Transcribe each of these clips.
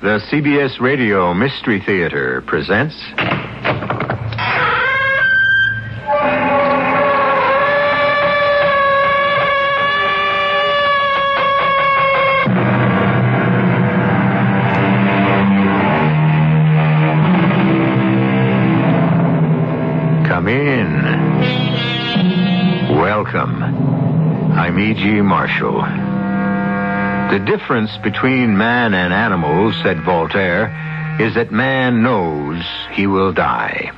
The CBS Radio Mystery Theater presents... Come in. Welcome. I'm E.G. Marshall. The difference between man and animals, said Voltaire, is that man knows he will die.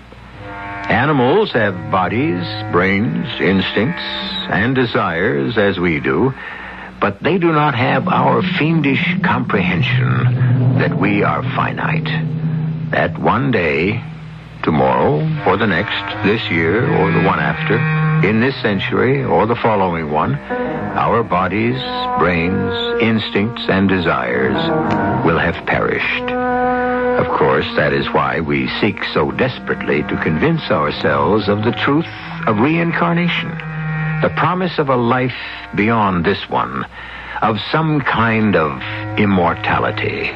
Animals have bodies, brains, instincts, and desires as we do, but they do not have our fiendish comprehension that we are finite. That one day, tomorrow, or the next, this year, or the one after, in this century, or the following one, our bodies, brains, instincts, and desires will have perished. Of course, that is why we seek so desperately to convince ourselves of the truth of reincarnation, the promise of a life beyond this one, of some kind of immortality,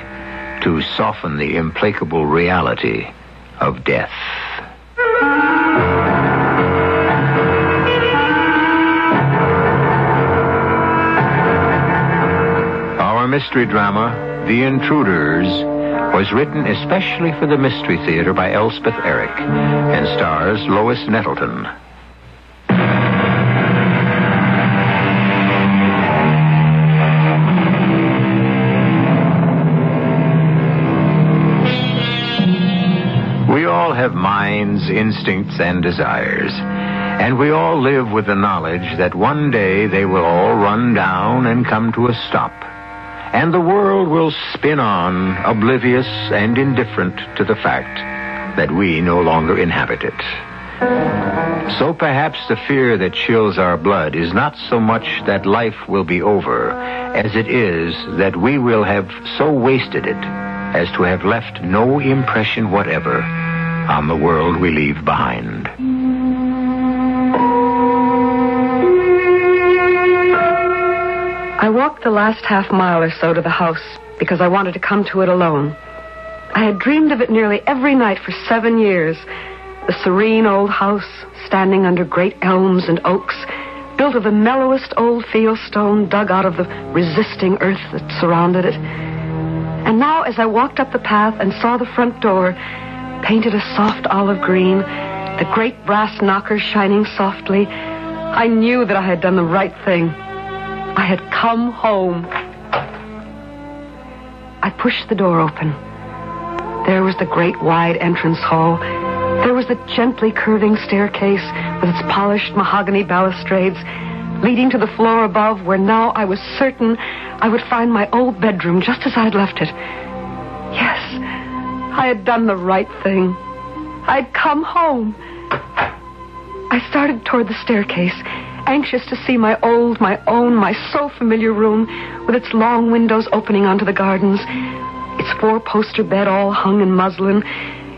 to soften the implacable reality of death. Our mystery drama, The Intruders, was written especially for the Mystery Theater by Elspeth Eric and stars Lois Nettleton. We all have minds, instincts, and desires. And we all live with the knowledge that one day they will all run down and come to a stop. And the world will spin on, oblivious and indifferent to the fact that we no longer inhabit it. So perhaps the fear that chills our blood is not so much that life will be over, as it is that we will have so wasted it as to have left no impression whatever on the world we leave behind. I walked the last half mile or so to the house because I wanted to come to it alone. I had dreamed of it nearly every night for 7 years. The serene old house, standing under great elms and oaks, built of the mellowest old fieldstone dug out of the resisting earth that surrounded it. And now, as I walked up the path and saw the front door, painted a soft olive green, the great brass knocker shining softly, I knew that I had done the right thing. I had come home. I pushed the door open. There was the great wide entrance hall. There was the gently curving staircase with its polished mahogany balustrades leading to the floor above, where now I was certain I would find my old bedroom just as I'd left it. Yes, I had done the right thing. I'd come home. I started toward the staircase, anxious to see my old, my own, my so familiar room with its long windows opening onto the gardens, its four-poster bed all hung in muslin,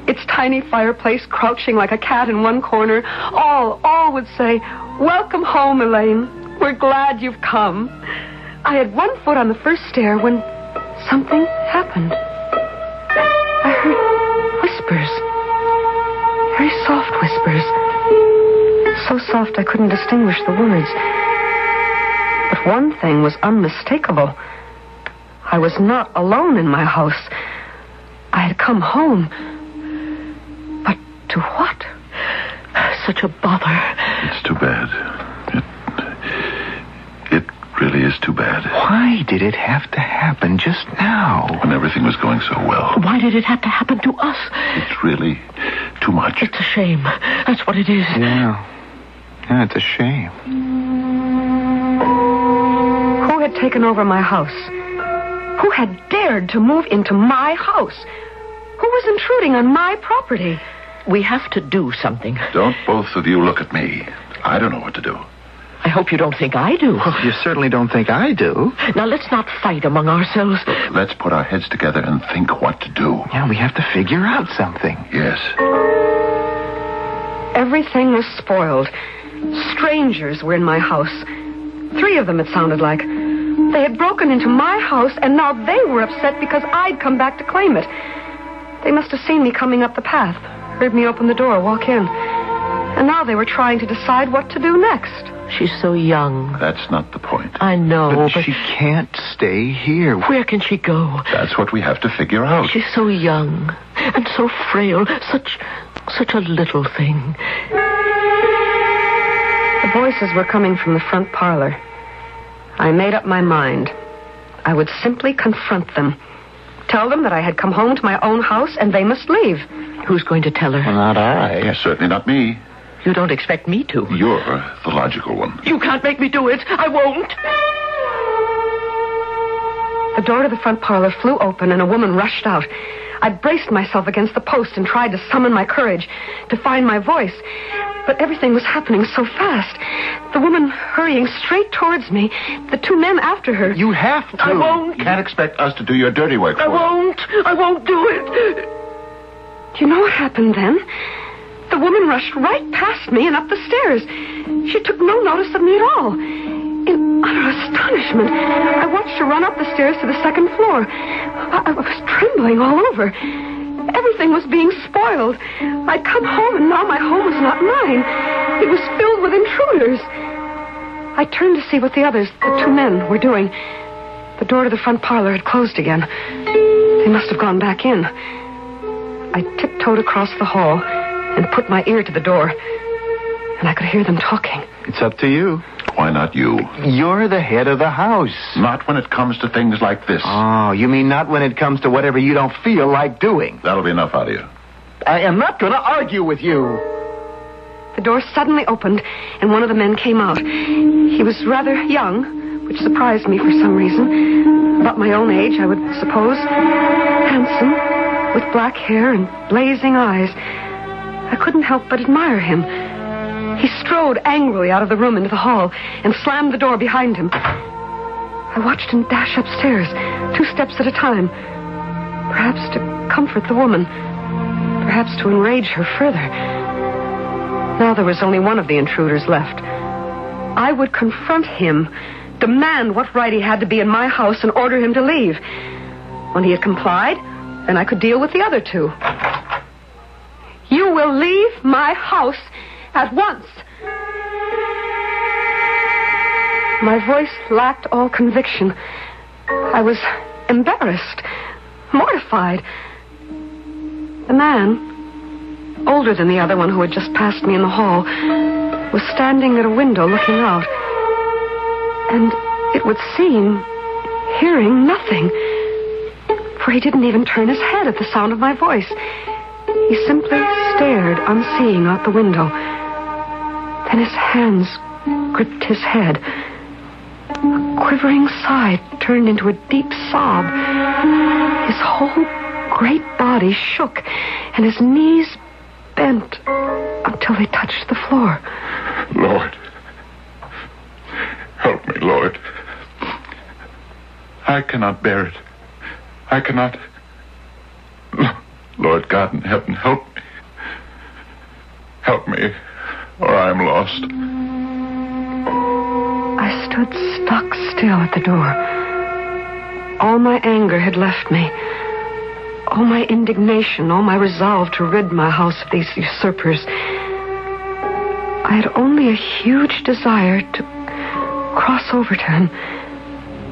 its tiny fireplace crouching like a cat in one corner. All would say, "Welcome home, Elaine. We're glad you've come." I had one foot on the first stair when something happened. I heard whispers. Very soft whispers. So soft I couldn't distinguish the words. But one thing was unmistakable. I was not alone in my house. I had come home. But to what? Such a bother. It's too bad. It really is too bad. Why did it have to happen just now? When everything was going so well. Why did it have to happen to us? It's really too much. It's a shame. That's what it is. Yeah, it's a shame. Who had taken over my house? Who had dared to move into my house? Who was intruding on my property? We have to do something. Don't both of you look at me. I don't know what to do. I hope you don't think I do. Well, you certainly don't think I do. Now, let's not fight among ourselves. Look, let's put our heads together and think what to do. Yeah, we have to figure out something. Yes. Everything was spoiled. Strangers were in my house. 3 of them, it sounded like. They had broken into my house, and now they were upset because I'd come back to claim it. They must have seen me coming up the path, heard me open the door, walk in. And now they were trying to decide what to do next. She's so young. That's not the point. I know, but she can't stay here. where can she go? That's what we have to figure out. She's so young and so frail. Such a little thing. The voices were coming from the front parlor. I made up my mind. I would simply confront them. Tell them that I had come home to my own house and they must leave. Who's going to tell her? Well, not I. Yes, certainly not me. You don't expect me to. You're the logical one. You can't make me do it. I won't. The door to the front parlor flew open and a woman rushed out. I braced myself against the post and tried to summon my courage, to find my voice. But everything was happening so fast. The woman hurrying straight towards me, the two men after her. You have to. I won't. You can't expect us to do your dirty work for I you. won't. I won't do it. Do you know what happened then? The woman rushed right past me and up the stairs. She took no notice of me at all. In utter astonishment, I watched her run up the stairs to the second floor. I was trembling all over. Everything was being spoiled. I'd come home and now my home was not mine. It was filled with intruders. I turned to see what the others, the two men, were doing. The door to the front parlor had closed again. They must have gone back in. I tiptoed across the hall and put my ear to the door, and I could hear them talking. It's up to you. Why not you? You're the head of the house. Not when it comes to things like this. Oh, you mean not when it comes to whatever you don't feel like doing? That'll be enough out of you. I am not going to argue with you. The door suddenly opened, and one of the men came out. He was rather young, which surprised me for some reason. About my own age, I would suppose. Handsome, with black hair and blazing eyes. I couldn't help but admire him. He strode angrily out of the room into the hall and slammed the door behind him. I watched him dash upstairs, 2 steps at a time. Perhaps to comfort the woman. Perhaps to enrage her further. Now there was only one of the intruders left. I would confront him, demand what right he had to be in my house, and order him to leave. When he had complied, then I could deal with the other two. You will leave my house at once. My voice lacked all conviction. I was embarrassed, mortified. The man, older than the other one who had just passed me in the hall, was standing at a window looking out. And it would seem, hearing nothing. For he didn't even turn his head at the sound of my voice. He simply stared, unseeing, out the window. Then his hands gripped his head. A quivering sigh turned into a deep sob. His whole great body shook, and his knees bent until they touched the floor. Lord. Help me, Lord. I cannot bear it. I cannot. Lord God in heaven, help me. Help me, or I am lost. I stood stock still at the door. All my anger had left me. All my indignation, all my resolve to rid my house of these usurpers. I had only a huge desire to cross over to him,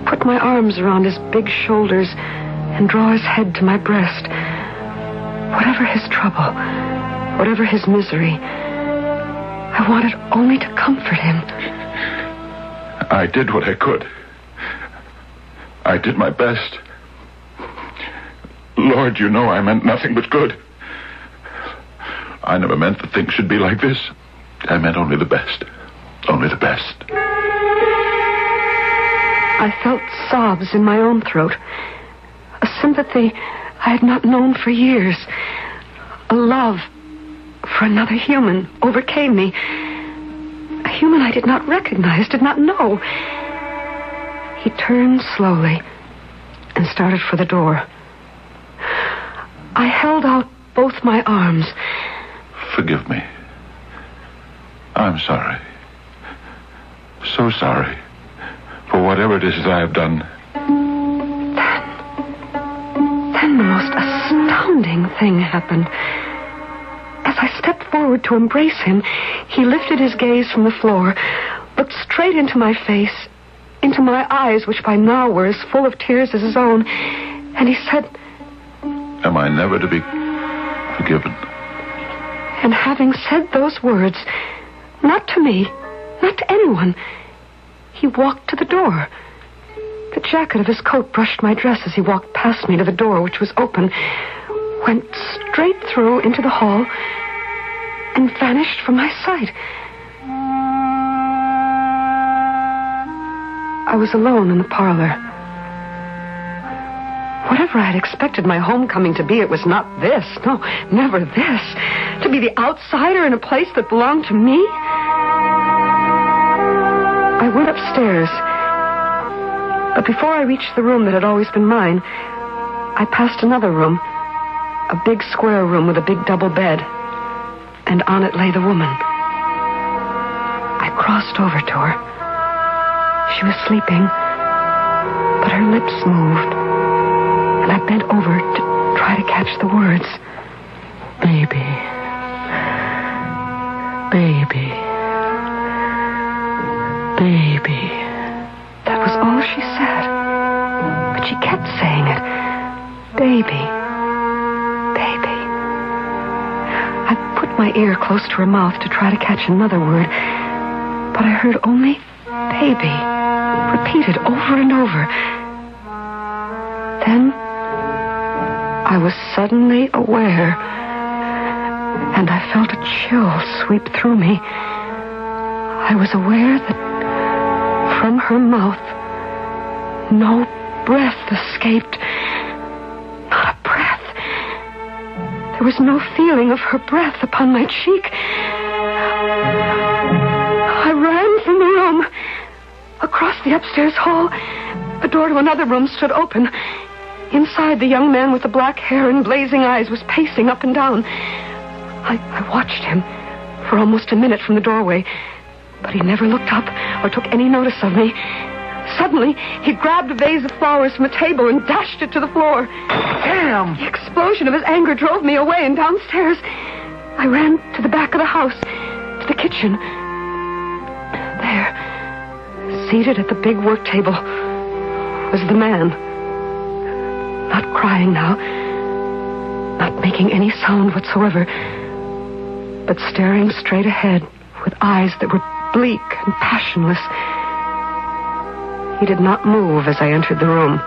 put my arms around his big shoulders, and draw his head to my breast. Whatever his trouble, whatever his misery, I wanted only to comfort him. I did what I could. I did my best. Lord, you know I meant nothing but good. I never meant that things should be like this. I meant only the best. Only the best. I felt sobs in my own throat. A sympathy I had not known for years. A love for another human overcame me. A human I did not recognize, did not know. He turned slowly and started for the door. I held out both my arms. Forgive me. I'm sorry. So sorry for whatever it is that I have done. Then the most astounding thing happened. As I stepped forward to embrace him, he lifted his gaze from the floor, looked straight into my face, into my eyes, which by now were as full of tears as his own, and he said, Am I never to be forgiven? And having said those words, not to me, not to anyone, he walked to the door. The jacket of his coat brushed my dress as he walked past me to the door, which was open, went straight through into the hall, and vanished from my sight. I was alone in the parlor. Whatever I had expected my homecoming to be, it was not this. No, never this. To be the outsider in a place that belonged to me? I went upstairs. But before I reached the room that had always been mine, I passed another room. A big square room with a big double bed. And on it lay the woman. I crossed over to her. She was sleeping, but her lips moved, and I bent over to try to catch the words. Baby. Baby. Baby. That was all she said, but she kept saying it. Baby. Baby. I put my ear close to her mouth to try to catch another word, but I heard only baby, repeated over and over. Then I was suddenly aware, and I felt a chill sweep through me. I was aware that from her mouth no breath escaped. Not a breath. There was no feeling of her breath upon my cheek. I ran from the room. Across the upstairs hall, the door to another room stood open. Inside, the young man with the black hair and blazing eyes was pacing up and down. I watched him for almost a minute from the doorway, but he never looked up or took any notice of me. Suddenly, he grabbed a vase of flowers from a table and dashed it to the floor. Damn! The explosion of his anger drove me away and downstairs. I ran to the back of the house, to the kitchen. There, seated at the big work table, was the man. Not crying now, not making any sound whatsoever, but staring straight ahead with eyes that were bleak and passionless. He did not move as I entered the room.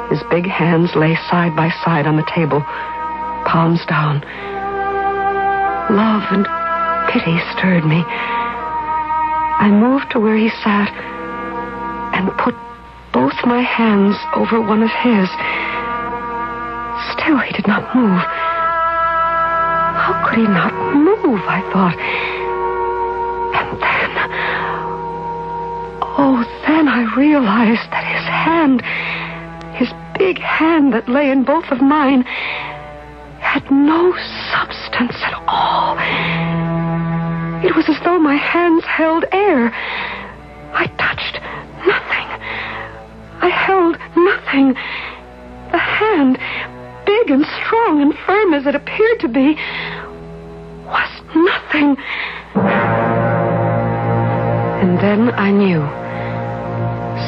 His big hands lay side by side on the table, palms down. Love and pity stirred me. I moved to where he sat and put both my hands over one of his. Still, he did not move. How could he not move, I thought. And then I realized that his hand, his big hand that lay in both of mine, had no substance at all. It was as though my hands held air. I touched nothing. I held nothing. The hand, big and strong and firm as it appeared to be, was nothing. And then I knew,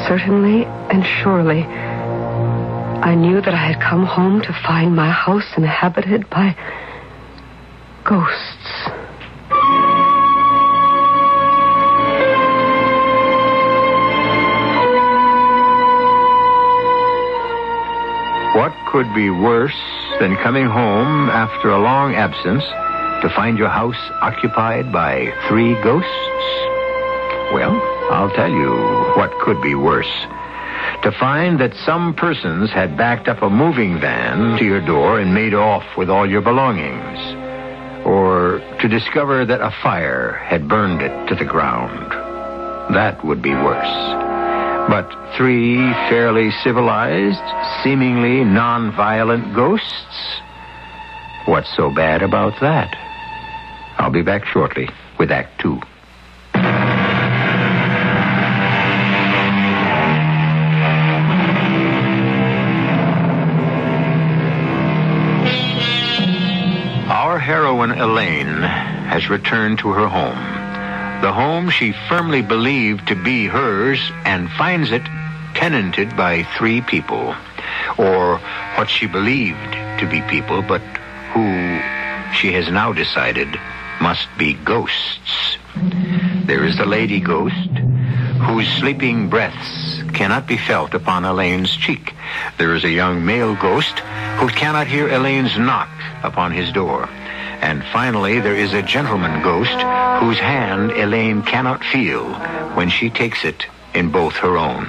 certainly and surely, I knew that I had come home to find my house inhabited by ghosts. What could be worse than coming home after a long absence to find your house occupied by 3 ghosts? Well, I'll tell you what could be worse. To find that some persons had backed up a moving van to your door and made off with all your belongings. Or to discover that a fire had burned it to the ground. That would be worse. But 3 fairly civilized, seemingly non-violent ghosts? What's so bad about that? I'll be back shortly with Act 2. heroine Elaine has returned to her home. The home she firmly believed to be hers, and finds it tenanted by 3 people. Or what she believed to be people, but who she has now decided must be ghosts. There is the lady ghost, whose sleeping breaths cannot be felt upon Elaine's cheek. There is a young male ghost who cannot hear Elaine's knock upon his door. And finally, there is a gentleman ghost whose hand Elaine cannot feel when she takes it in both her own.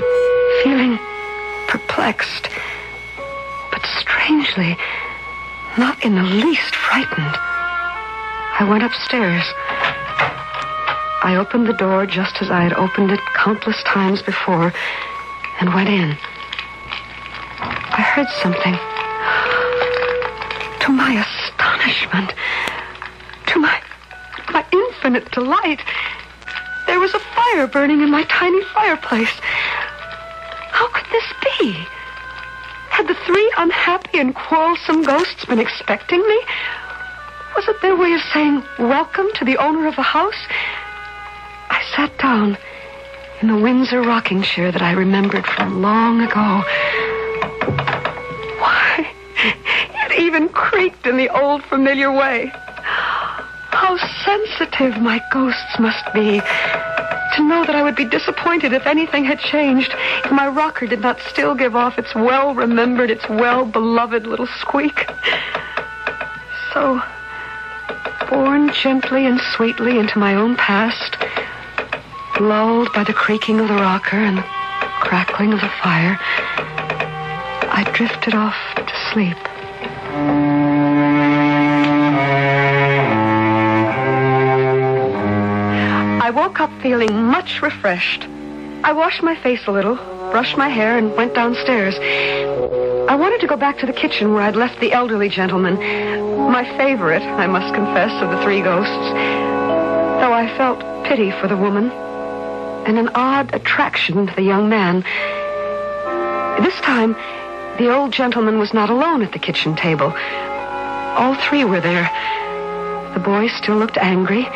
Feeling perplexed, but strangely not in the least frightened, I went upstairs. I opened the door just as I had opened it countless times before and went in. I heard something. To my astonishment, to my infinite delight, there was a fire burning in my tiny fireplace. How could this be? Had the 3 unhappy and quarrelsome ghosts been expecting me? Was it their way of saying welcome to the owner of the house? I sat down in the Windsor rocking chair that I remembered from long ago. Why, it even creaked in the old familiar way. How sensitive my ghosts must be to know that I would be disappointed if anything had changed, if my rocker did not still give off its well-remembered, its well-beloved little squeak. So, borne gently and sweetly into my own past, lulled by the creaking of the rocker and the crackling of the fire, I drifted off to sleep. I woke up feeling much refreshed. I washed my face a little, brushed my hair, and went downstairs. I wanted to go back to the kitchen where I'd left the elderly gentleman, my favorite, I must confess, of the 3 ghosts, though I felt pity for the woman and an odd attraction to the young man. This time, the old gentleman was not alone at the kitchen table. All 3 were there. The boy still looked angry,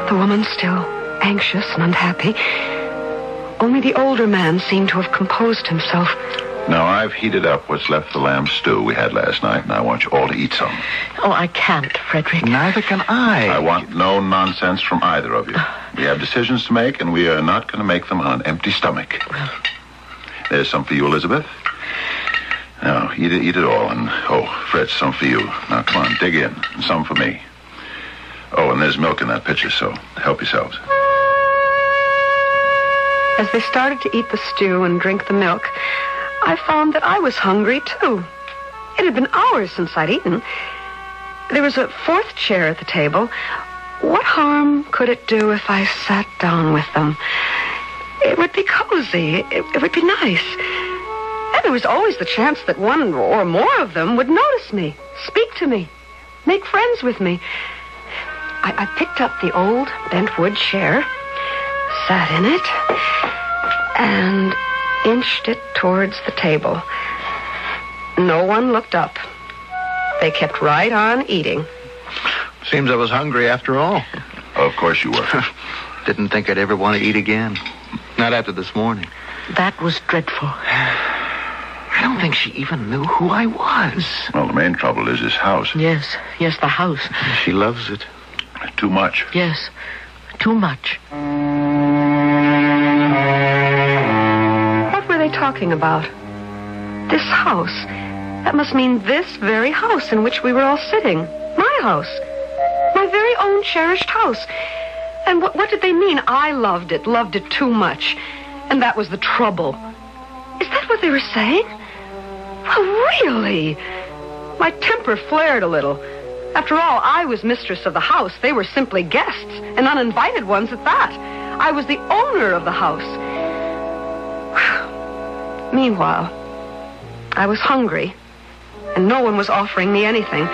the woman still anxious and unhappy. Only the older man seemed to have composed himself. Now, I've heated up what's left of the lamb stew we had last night, and I want you all to eat some. Oh, I can't, Frederick. Neither can I. I want no nonsense from either of you. We have decisions to make, and we are not going to make them on an empty stomach. There's some for you, Elizabeth. Now, eat it all, and, Fred, some for you. Now, come on, dig in, and some for me. Oh, and there's milk in that pitcher, so help yourselves. As they started to eat the stew and drink the milk, I found that I was hungry, too. It had been hours since I'd eaten. There was a 4th chair at the table. What harm could it do if I sat down with them? It would be cozy. It would be nice. And there was always the chance that one or more of them would notice me, speak to me, make friends with me. I picked up the old bent wood chair, sat in it, and inched it towards the table. No one looked up. They kept right on eating. Seems I was hungry after all. Of course you were. Didn't think I'd ever want to eat again. Not after this morning. That was dreadful. I don't think she even knew who I was. Well, the main trouble is this house. Yes, the house. She loves it. Too much. Yes, too much. What were they talking about? This house. That must mean this very house in which we were all sitting. My house. My very own cherished house. And what did they mean? I loved it too much. And that was the trouble. Is that what they were saying? Well, really? My temper flared a little. After all, I was mistress of the house. They were simply guests, and uninvited ones at that. I was the owner of the house. Meanwhile, I was hungry, and no one was offering me anything.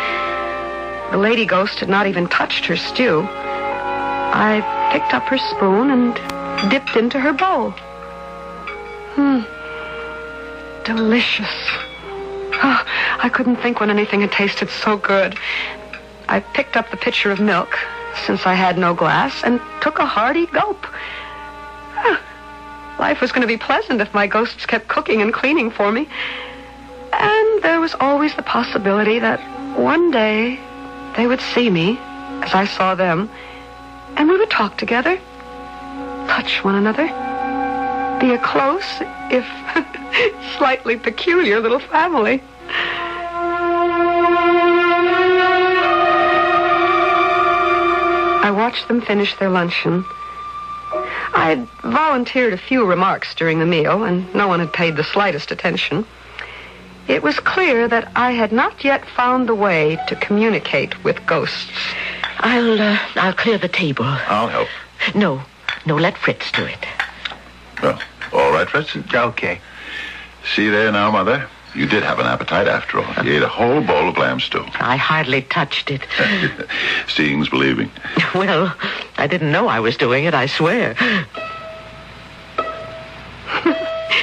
The lady ghost had not even touched her stew. I picked up her spoon and dipped into her bowl. Delicious. Oh, I couldn't think when anything had tasted so good. I picked up the pitcher of milk, since I had no glass, and took a hearty gulp. Life was going to be pleasant if my ghosts kept cooking and cleaning for me. And there was always the possibility that one day they would see me as I saw them, and we would talk together, touch one another, be a close, if slightly peculiar little family. I watched them finish their luncheon. I had volunteered a few remarks during the meal, and no one had paid the slightest attention. It was clear that I had not yet found the way to communicate with ghosts. I'll clear the table. I'll help. No, let Fritz do it. Well, all right, Fritz. Okay. See there now, Mother. You did have an appetite after all. You ate a whole bowl of lamb stew. I hardly touched it. Seeing's believing. Well, I didn't know I was doing it, I swear.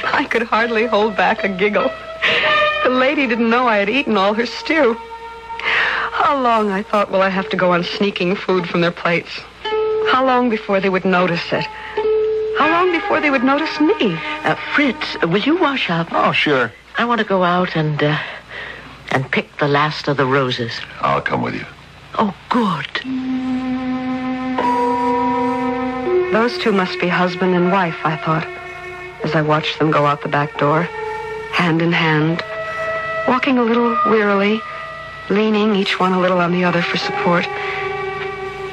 I could hardly hold back a giggle. The lady didn't know I had eaten all her stew. How long, I thought, will I have to go on sneaking food from their plates? How long before they would notice it? How long before they would notice me? Fritz, will you wash up? Oh, sure. I want to go out and pick the last of the roses. I'll come with you. Oh, good. Those two must be husband and wife, I thought, as I watched them go out the back door, hand in hand, walking a little wearily, leaning each one a little on the other for support.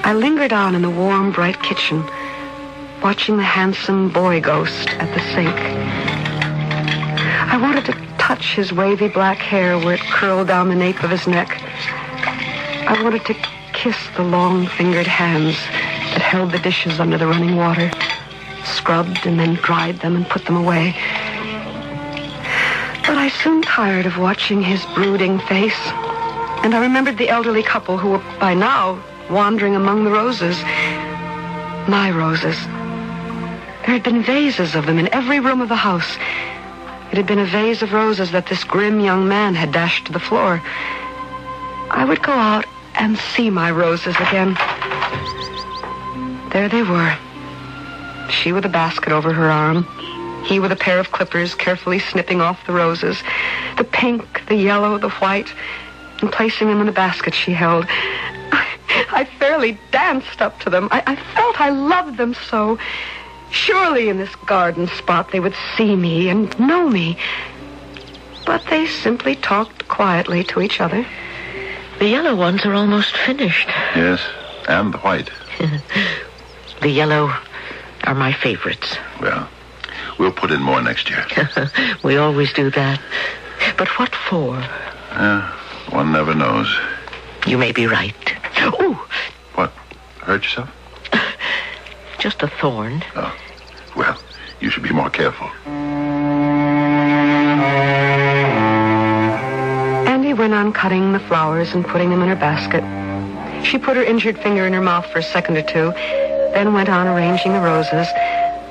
I lingered on in the warm, bright kitchen, watching the handsome boy ghost at the sink. I wanted to touch his wavy black hair where it curled down the nape of his neck. I wanted to kiss the long-fingered hands that held the dishes under the running water, scrubbed and then dried them and put them away. But I soon tired of watching his brooding face, and I remembered the elderly couple who were by now wandering among the roses. My roses. There had been vases of them in every room of the house. It had been a vase of roses that this grim young man had dashed to the floor. I would go out and see my roses again. There they were. She with a basket over her arm. He with a pair of clippers carefully snipping off the roses. The pink, the yellow, the white, and placing them in the basket she held. I fairly danced up to them. I felt I loved them so. Surely in this garden spot they would see me and know me. But they simply talked quietly to each other. The yellow ones are almost finished. Yes, and the white. The yellow are my favorites. Well, we'll put in more next year. We always do that. But what for? One never knows. You may be right. Oh! What? Hurt yourself? Just a thorn. Oh. Well, you should be more careful. Andy went on cutting the flowers and putting them in her basket. She put her injured finger in her mouth for a second or two, then went on arranging the roses.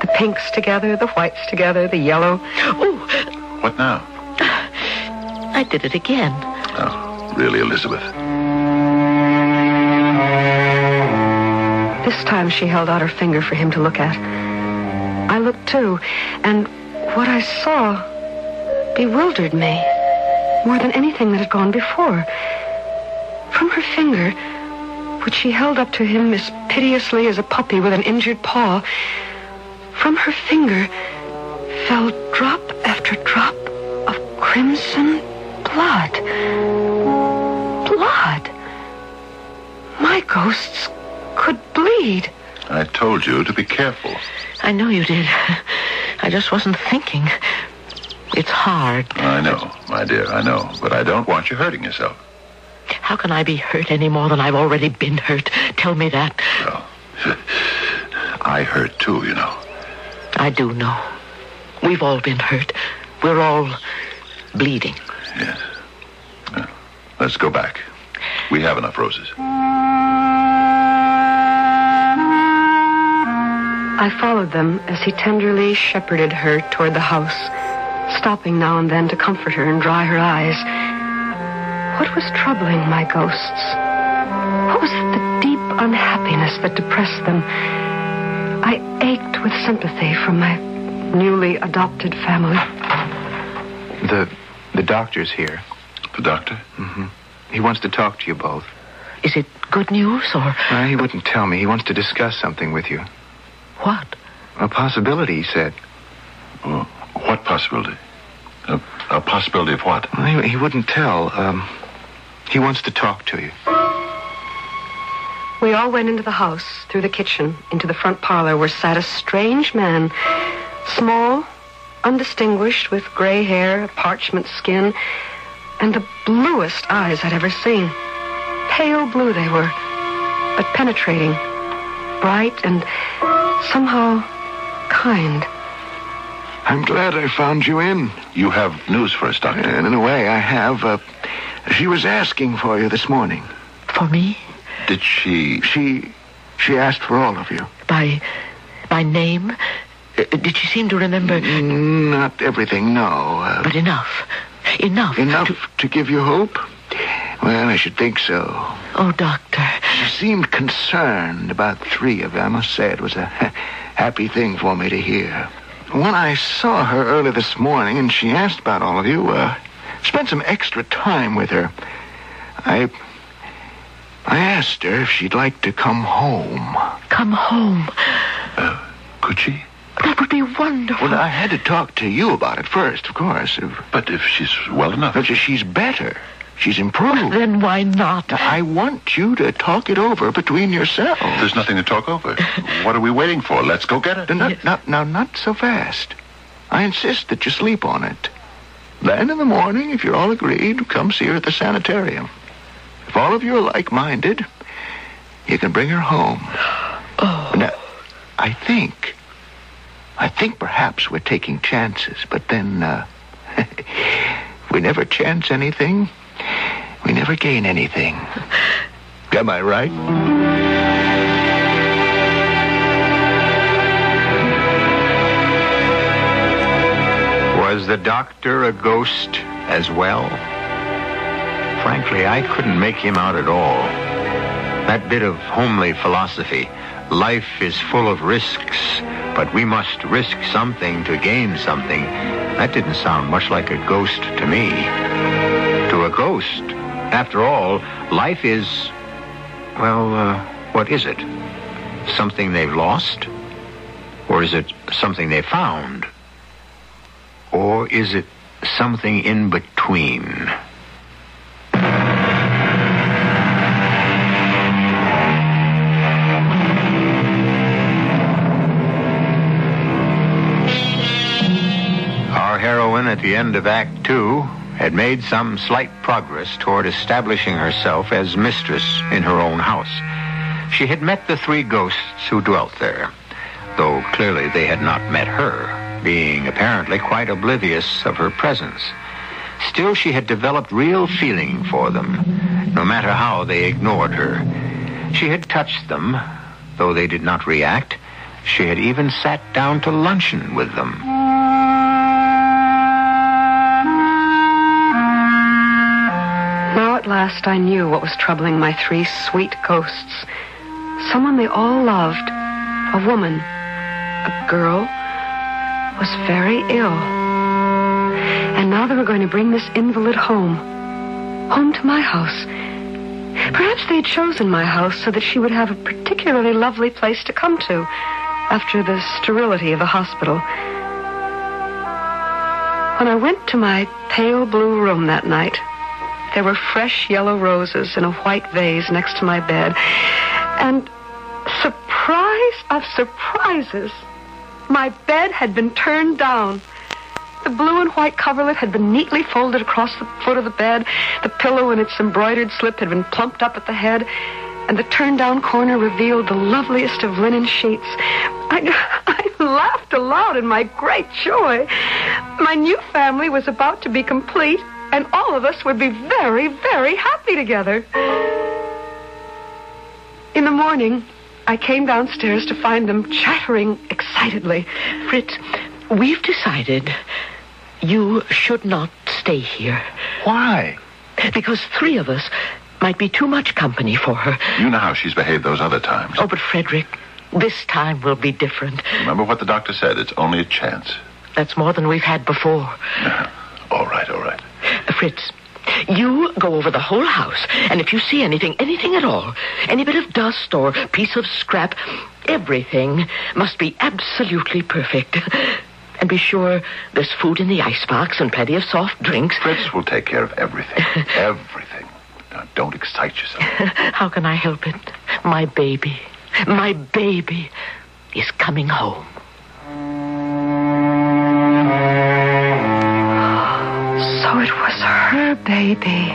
The pinks together, the whites together, the yellow. Oh! What now? I did it again. Oh, really, Elizabeth? This time she held out her finger for him to look at. I looked too, and what I saw bewildered me more than anything that had gone before. From her finger, which she held up to him as piteously as a puppy with an injured paw, from her finger fell drop after drop of crimson blood. Blood! My ghosts could bleed. I told you to be careful. I know you did. I just wasn't thinking. It's hard. I know, my dear, I know. But I don't want you hurting yourself. How can I be hurt any more than I've already been hurt? Tell me that. Well, I hurt too, you know. I do know. We've all been hurt. We're all bleeding. Yes. Well, let's go back. We have enough roses. I followed them as he tenderly shepherded her toward the house, stopping now and then to comfort her and dry her eyes. What was troubling my ghosts? What was the deep unhappiness that depressed them? I ached with sympathy for my newly adopted family. The doctor's here. The doctor? Mm-hmm. He wants to talk to you both. Is it good news or... He wouldn't tell me. He wants to discuss something with you. What? A possibility, he said. What possibility? A possibility of what? Well, he wouldn't tell. He wants to talk to you. We all went into the house, through the kitchen, into the front parlor, where sat a strange man. Small, undistinguished, with gray hair, parchment skin, and the bluest eyes I'd ever seen. Pale blue they were, but penetrating, bright, and somehow kind. I'm glad I found you in. You have news for us, Doctor. And in a way, I have. She was asking for you this morning. For me? Did she... She asked for all of you. By name? Did she seem to remember... Not everything, no. But enough. Enough. Enough to give you hope? Well, I should think so. Oh, Doctor. She seemed concerned about 3 of you. I must say it was a happy thing for me to hear. When I saw her early this morning and she asked about all of you, spent some extra time with her. I asked her if she'd like to come home. Come home? Could she? That would be wonderful. Well, I had to talk to you about it first, of course. But if she's well enough... But she's better. She's improved. Then why not? I want you to talk it over between yourselves. There's nothing to talk over. What are we waiting for? Let's go get her. Not so fast. I insist that you sleep on it. Then in the morning, if you're all agreed, come see her at the sanitarium. If all of you are like-minded, you can bring her home. Oh. Now, I think perhaps we're taking chances, but then, we never chance anything. We never gain anything. Am I right? Was the doctor a ghost as well? Frankly, I couldn't make him out at all. That bit of homely philosophy, life is full of risks, but we must risk something to gain something, that didn't sound much like a ghost to me. To a ghost, after all, life is, well, what is it? Something they've lost? Or is it something they found? Or is it something in between? Our heroine at the end of Act 2 had made some slight progress toward establishing herself as mistress in her own house. She had met the 3 ghosts who dwelt there, though clearly they had not met her, being apparently quite oblivious of her presence. Still, she had developed real feeling for them, no matter how they ignored her. She had touched them, though they did not react. She had even sat down to luncheon with them. Now at last I knew what was troubling my 3 sweet ghosts. Someone they all loved, a woman, a girl, was very ill. And now they were going to bring this invalid home to my house. Perhaps they had chosen my house so that she would have a particularly lovely place to come to after the sterility of the hospital. When I went to my pale blue room that night, there were fresh yellow roses in a white vase next to my bed. And surprise of surprises, my bed had been turned down. The blue and white coverlet had been neatly folded across the foot of the bed. The pillow in its embroidered slip had been plumped up at the head, and the turned-down corner revealed the loveliest of linen sheets. I laughed aloud in my great joy. My new family was about to be complete, and all of us would be very, very happy together. In the morning, I came downstairs to find them chattering excitedly. Fritz, we've decided you should not stay here. Why? Because 3 of us, might be too much company for her. You know how she's behaved those other times. Oh, but Frederick, this time will be different. Remember what the doctor said. It's only a chance. That's more than we've had before. All right, all right. Fritz, you go over the whole house, and if you see anything at all, any bit of dust or piece of scrap, everything must be absolutely perfect. And be sure there's food in the icebox and plenty of soft drinks. Fritz will take care of everything. Everything. Now, don't excite yourself. How can I help it? My baby is coming home. So it was her baby.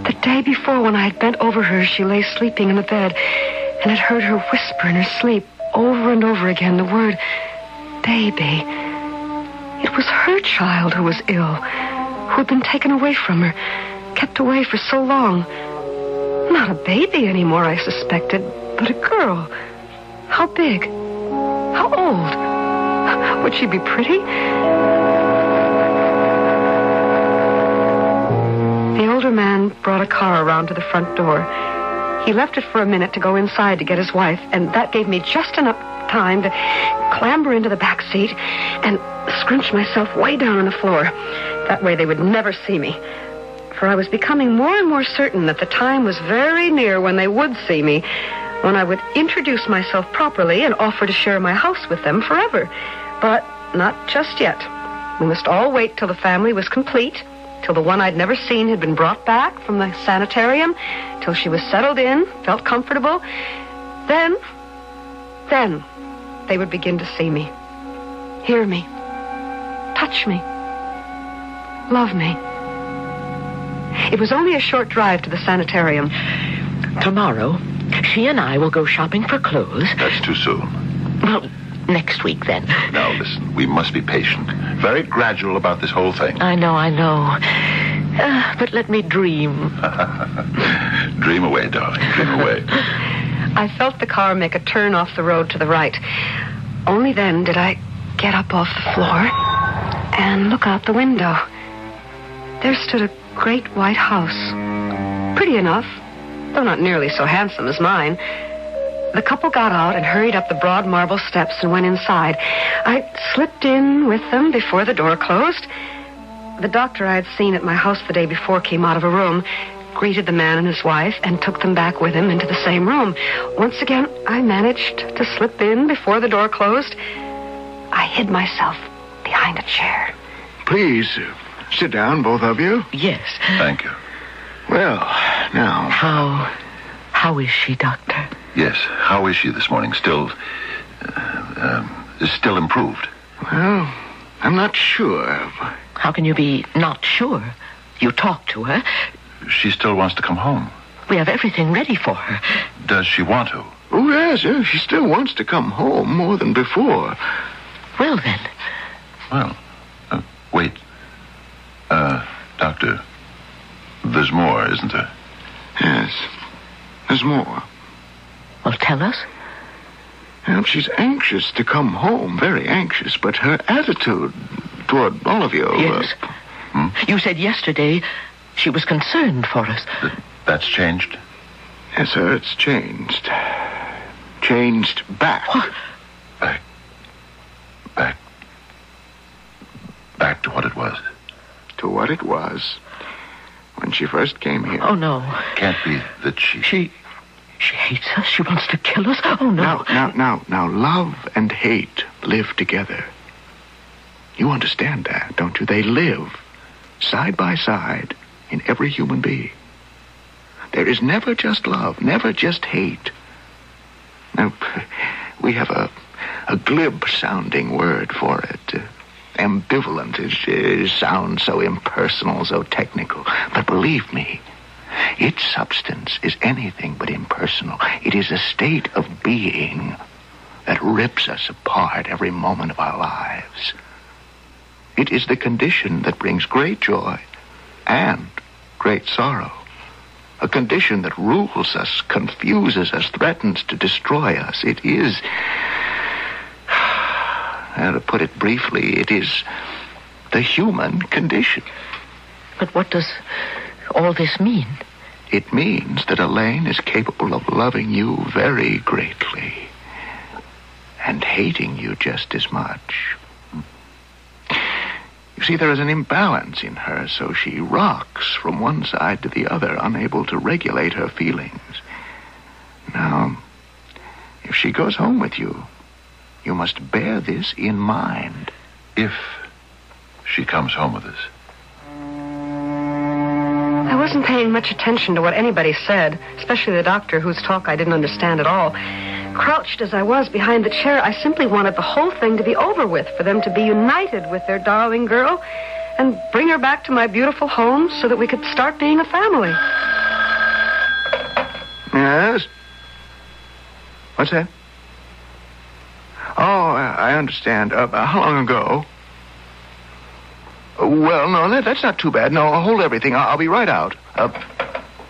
The day before, when I had bent over her, she lay sleeping in the bed, and had heard her whisper in her sleep over and over again the word baby. It was her child who was ill, who had been taken away from her, kept away for so long. Not a baby anymore, I suspected, but a girl. How big? How old? Would she be pretty? The older man brought a car around to the front door. He left it for a minute to go inside to get his wife, and that gave me just enough time to clamber into the back seat and scrunch myself way down on the floor. That way they would never see me. For I was becoming more and more certain that the time was very near when they would see me, when I would introduce myself properly and offer to share my house with them forever. But not just yet. We must all wait till the family was complete, till the one I'd never seen had been brought back from the sanitarium, till she was settled in, felt comfortable. Then they would begin to see me, hear me, touch me, love me. It was only a short drive to the sanitarium. Tomorrow, she and I will go shopping for clothes. That's too soon. Well, next week then. Now, listen, we must be patient. Very gradual about this whole thing. I know. But let me dream. Dream away, darling. Dream away. I felt the car make a turn off the road to the right. Only then did I get up off the floor and look out the window. There stood a great white house. Pretty enough, though not nearly so handsome as mine. The couple got out and hurried up the broad marble steps and went inside. I slipped in with them before the door closed. The doctor I had seen at my house the day before came out of a room, greeted the man and his wife, and took them back with him into the same room. Once again, I managed to slip in before the door closed. I hid myself behind a chair. Please, sit down, both of you. Yes. Thank you. Well, now... How is she, Doctor? Yes. How is she this morning? Still improved? Well, I'm not sure. How can you be not sure? You talked to her. She still wants to come home. We have everything ready for her. Does she want to? Oh, yes, she still wants to come home more than before. Well, then. Well, wait. Doctor, there's more, isn't there? Yes, there's more. Well, tell us. Well, she's anxious to come home, very anxious, but her attitude toward all of you... Yes. You said yesterday she was concerned for us. That's changed? Yes, sir, it's changed. Changed back. What? Back to what it was. To what it was when she first came here. Oh, no. Can't be that She hates us. She wants to kill us. Oh, no. Now, love and hate live together. You understand that, don't you? They live side by side in every human being. There is never just love, never just hate. Now, we have a glib-sounding word for it. Ambivalent. It sounds so impersonal, so technical. But believe me, its substance is anything but impersonal. It is a state of being that rips us apart every moment of our lives. It is the condition that brings great joy and great sorrow. A condition that rules us, confuses us, threatens to destroy us. It is, to put it briefly, it is the human condition. But what does all this mean? It means that Elaine is capable of loving you very greatly and hating you just as much. You see, there is an imbalance in her, so she rocks from one side to the other, unable to regulate her feelings. Now, if she goes home with you, you must bear this in mind. If she comes home with us. I wasn't paying much attention to what anybody said, especially the doctor, whose talk I didn't understand at all. Crouched as I was behind the chair, I simply wanted the whole thing to be over with, for them to be united with their darling girl and bring her back to my beautiful home so that we could start being a family. Yes? What's that? Oh, I understand. How long ago? Well, no, that's not too bad. No, hold everything. I'll be right out.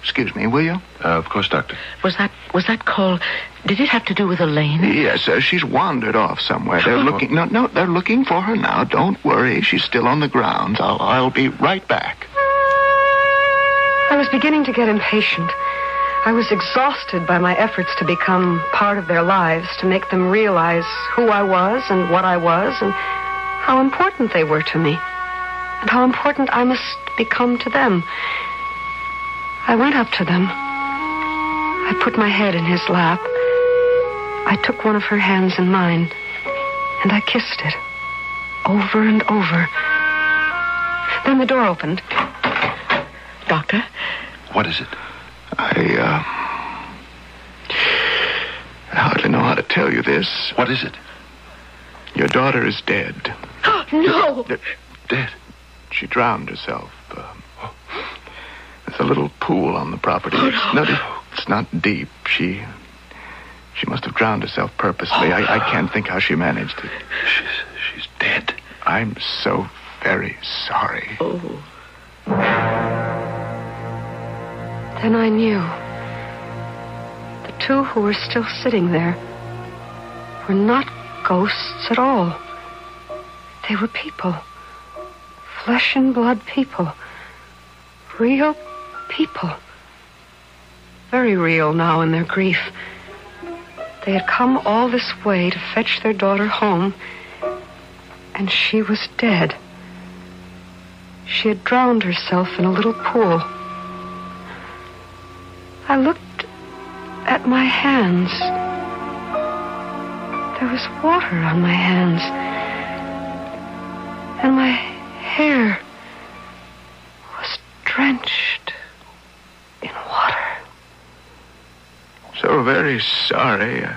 Excuse me, will you? Of course, Doctor. Was that call... Did it have to do with Elaine? Yes, she's wandered off somewhere. They're looking... No, they're looking for her now. Don't worry. She's still on the grounds. I'll be right back. I was beginning to get impatient. I was exhausted by my efforts to become part of their lives, to make them realize who I was and what I was and how important they were to me and how important I must become to them. I went up to them. I put my head in his lap. I took one of her hands in mine, and I kissed it over and over. Then the door opened. Doctor? What is it? I hardly know how to tell you this. What is it? Your daughter is dead. No! Dead? She drowned herself. There's a little pool on the property. It's not deep. She must have drowned herself purposely. I can't think how she managed it. She's dead. I'm so very sorry. Oh. Then I knew. The two who were still sitting there were not ghosts at all. They were people. Flesh and blood people. Real people. Very real now in their grief. They had come all this way to fetch their daughter home, and she was dead. She had drowned herself in a little pool. I looked at my hands. There was water on my hands. And my hair was drenched in water. So very sorry. I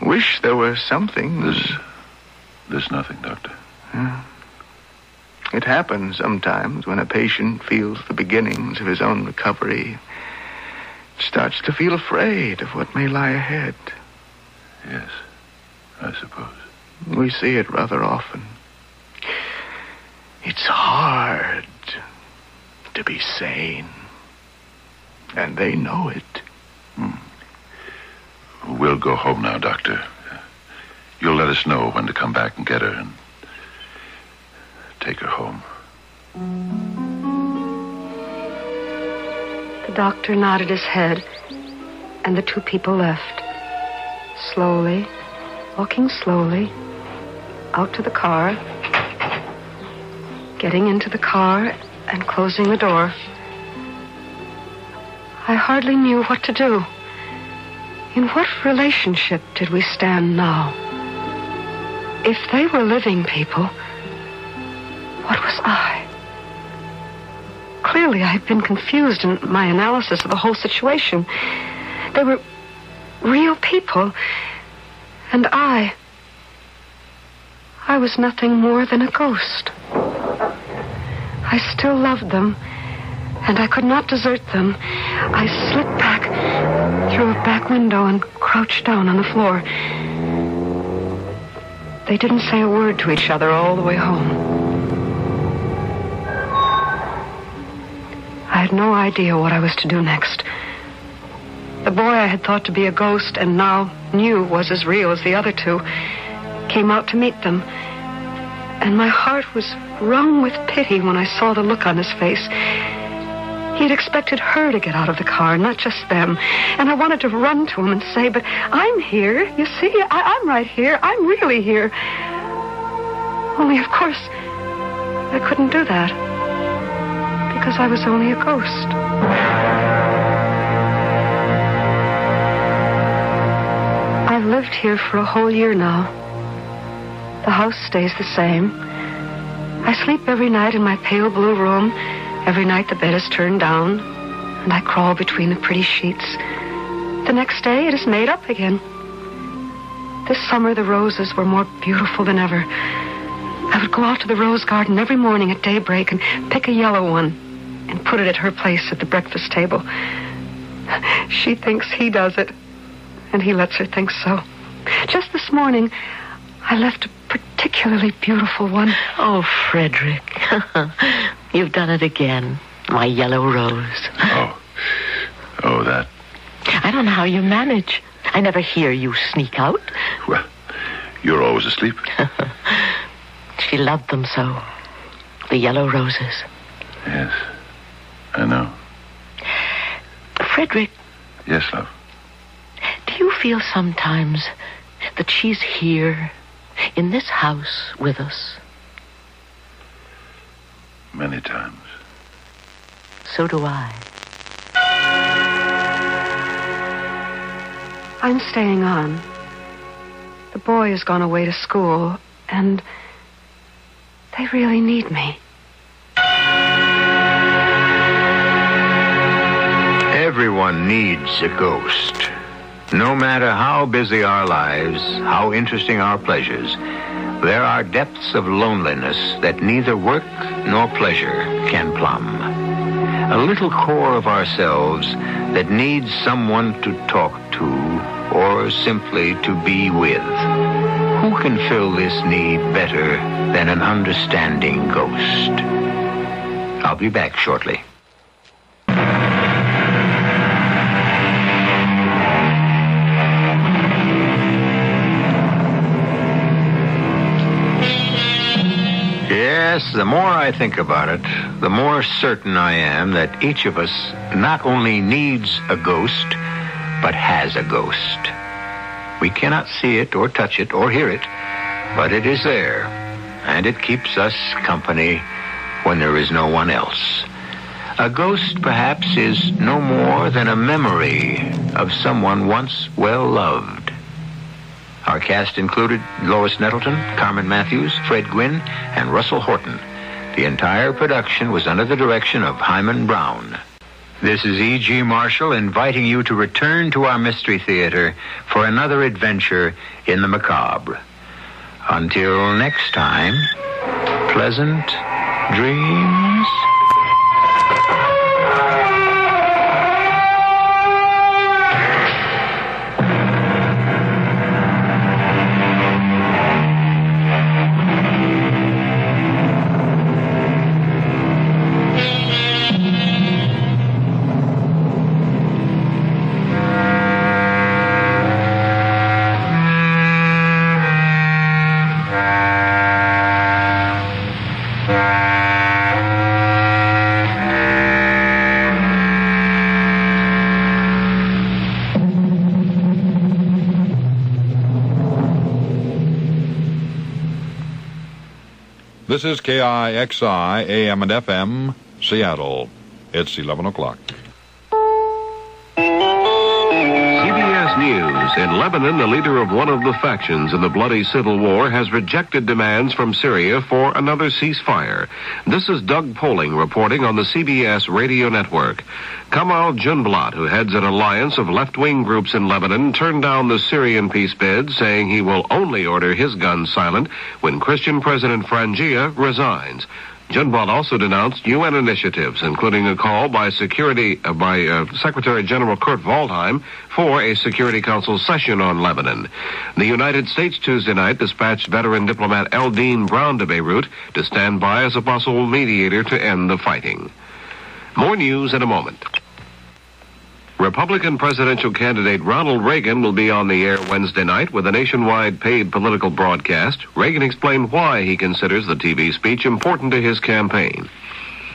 wish there were something. There's nothing, Doctor. Yeah. It happens sometimes when a patient feels the beginnings of his own recovery. Starts to feel afraid of what may lie ahead. Yes, I suppose. We see it rather often. It's hard to be sane. And they know it. We'll go home now, Doctor. You'll let us know when to come back and get her and take her home. The doctor nodded his head, and the two people left. Slowly, walking slowly, out to the car, getting into the car and closing the door. I hardly knew what to do. In what relationship did we stand now? If they were living people, what was I? Clearly, I had been confused in my analysis of the whole situation. They were real people, and I was nothing more than a ghost. I still loved them, and I could not desert them. I slipped back through a back window and crouched down on the floor. They didn't say a word to each other all the way home. I had no idea what I was to do next. The boy I had thought to be a ghost and now knew was as real as the other two came out to meet them. And my heart was wrung with pity when I saw the look on his face. He'd expected her to get out of the car, not just them. And I wanted to run to him and say, but I'm here. You see, I'm right here. I'm really here. Only, of course, I couldn't do that. Because I was only a ghost. I've lived here for a whole year now. The house stays the same. I sleep every night in my pale blue room. Every night the bed is turned down, and I crawl between the pretty sheets. The next day it is made up again. This summer the roses were more beautiful than ever. I would go out to the rose garden every morning at daybreak and pick a yellow one and put it at her place at the breakfast table. She thinks he does it, and he lets her think so. Just this morning, I left a particularly beautiful one. Oh, Frederick. You've done it again. My yellow rose. Oh, that. I don't know how you manage. I never hear you sneak out. Well, you're always asleep. She loved them so. The yellow roses. Yes, I know. Frederick. Yes, love. Do you feel sometimes that she's here in this house with us? Many times. So do I. I'm staying on. The boy has gone away to school, and they really need me. Everyone needs a ghost. No matter how busy our lives, how interesting our pleasures, there are depths of loneliness that neither work nor pleasure can plumb. A little core of ourselves that needs someone to talk to or simply to be with. Who can fill this need better than an understanding ghost? I'll be back shortly. Yes, the more I think about it, the more certain I am that each of us not only needs a ghost, but has a ghost. We cannot see it or touch it or hear it, but it is there, and it keeps us company when there is no one else. A ghost, perhaps, is no more than a memory of someone once well loved. Our cast included Lois Nettleton, Carmen Matthews, Fred Gwynn, and Russell Horton. The entire production was under the direction of Hyman Brown. This is E.G. Marshall inviting you to return to our Mystery Theater for another adventure in the macabre. Until next time, pleasant dreams. This is KIXI, AM and FM, Seattle. It's 11 o'clock. CBS News. In Lebanon, the leader of one of the factions in the bloody civil war has rejected demands from Syria for another ceasefire. This is Doug Poling reporting on the CBS radio network. Kamal Junblat, who heads an alliance of left-wing groups in Lebanon, turned down the Syrian peace bid, saying he will only order his guns silent when Christian President Frangia resigns. Junblat also denounced UN initiatives, including a call by Secretary General Kurt Waldheim for a Security Council session on Lebanon. The United States Tuesday night dispatched veteran diplomat Eldine Brown to Beirut to stand by as a possible mediator to end the fighting. More news in a moment. Republican presidential candidate Ronald Reagan will be on the air Wednesday night with a nationwide paid political broadcast. Reagan explained why he considers the TV speech important to his campaign.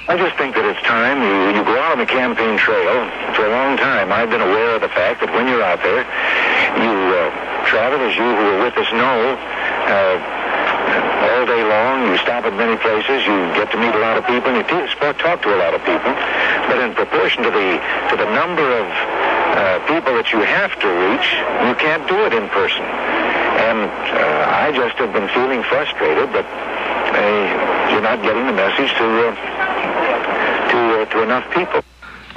I just think that it's time you go out on the campaign trail. For a long time, I've been aware of the fact that when you're out there, you travel, as you who were with us know, all day long. You stop at many places. You get to meet a lot of people, and you talk to a lot of people. But in proportion to the number of people that you have to reach, you can't do it in person. And I just have been feeling frustrated that you're not getting the message to enough people.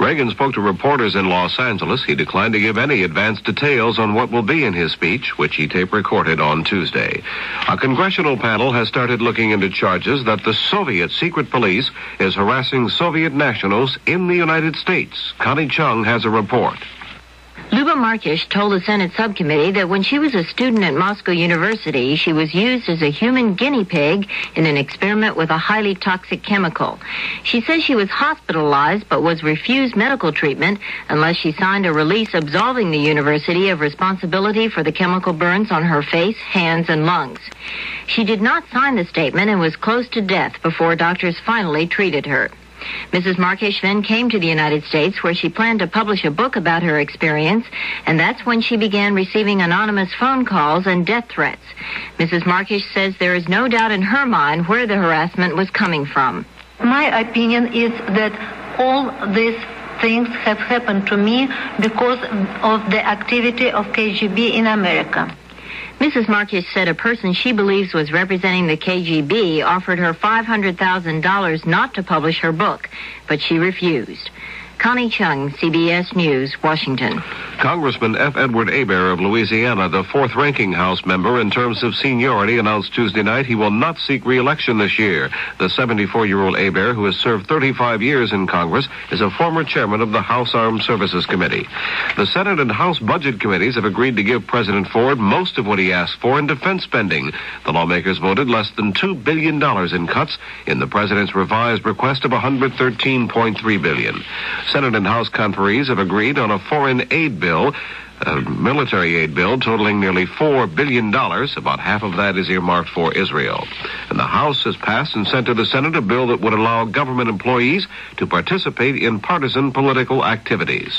Reagan spoke to reporters in Los Angeles. He declined to give any advance details on what will be in his speech, which he tape-recorded on Tuesday. A congressional panel has started looking into charges that the Soviet secret police is harassing Soviet nationals in the United States. Connie Chung has a report. Luba Markish told the Senate subcommittee that when she was a student at Moscow University, she was used as a human guinea pig in an experiment with a highly toxic chemical. She says she was hospitalized but was refused medical treatment unless she signed a release absolving the university of responsibility for the chemical burns on her face, hands, and lungs. She did not sign the statement and was close to death before doctors finally treated her. Mrs. Markish then came to the United States, where she planned to publish a book about her experience, and that's when she began receiving anonymous phone calls and death threats. Mrs. Markish says there is no doubt in her mind where the harassment was coming from. My opinion is that all these things have happened to me because of the activity of KGB in America. Mrs. Markish said a person she believes was representing the KGB offered her $500,000 not to publish her book, but she refused. Connie Chung, CBS News, Washington. Congressman F. Edward Hebert of Louisiana, the fourth-ranking House member in terms of seniority, announced Tuesday night he will not seek re-election this year. The 74-year-old Hebert, who has served 35 years in Congress, is a former chairman of the House Armed Services Committee. The Senate and House Budget Committees have agreed to give President Ford most of what he asked for in defense spending. The lawmakers voted less than $2 billion in cuts in the president's revised request of $113.3 billion. Senate and House conferees have agreed on a foreign aid bill, a military aid bill totaling nearly $4 billion. About half of that is earmarked for Israel. And the House has passed and sent to the Senate a bill that would allow government employees to participate in partisan political activities.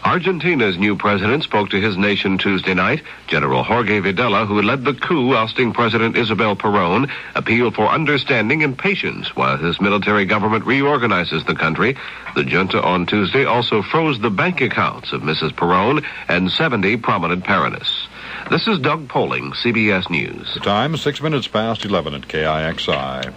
Argentina's new president spoke to his nation Tuesday night. General Jorge Videla, who led the coup ousting President Isabel Perón, appealed for understanding and patience while his military government reorganizes the country. The junta on Tuesday also froze the bank accounts of Mrs. Perón and 70 prominent Peronists. This is Doug Poling, CBS News. The time is 6 minutes past 11 at KIXI.